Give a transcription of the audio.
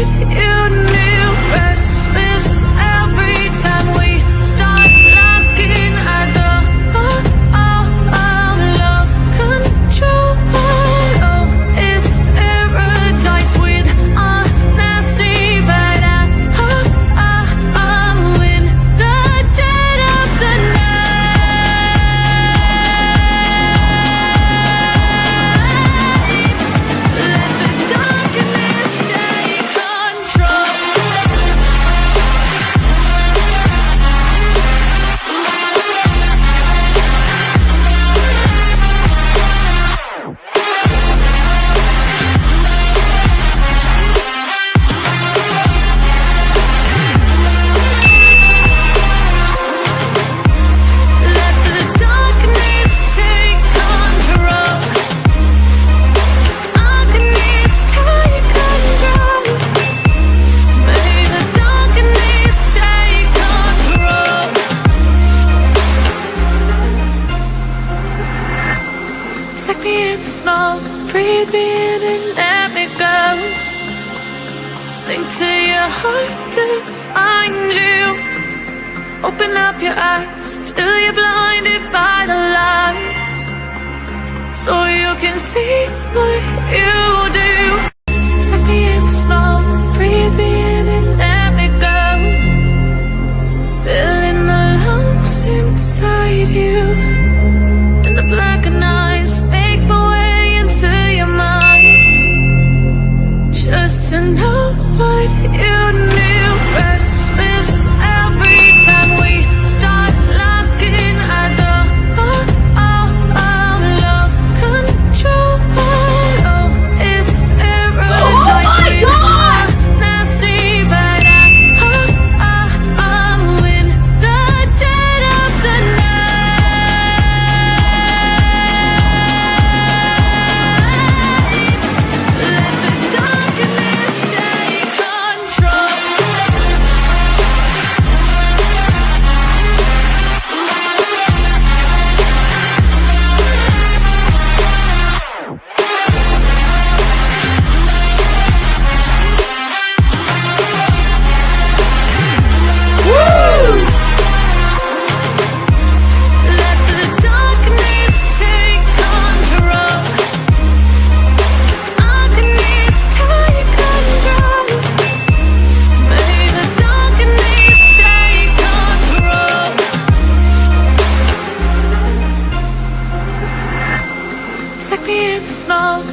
what you knew. Restless every time we start locking eyes. Lost control. Oh, it's paradise with honesty, but I'm in the dead of the night. Let the darkness take control. Let the darkness take control. Darkness take control. May the darkness take control. Take me in small, breathe me in and let me go. Sink to your heart to find you. Open up your eyes till you're blinded by the lies, so you can see what you do. Take me in small, breathe me in and let me go. Filling the lungs inside you, and the blackened eyes make my way into your mind, just to know what you knew. Restless every time we start locking eyes. Lost control. Oh, it's paradise with honesty, but I'm in the dead of the night. Let the darkness take control. Let the darkness take control. Darkness take control. May the darkness take control. Take me in small.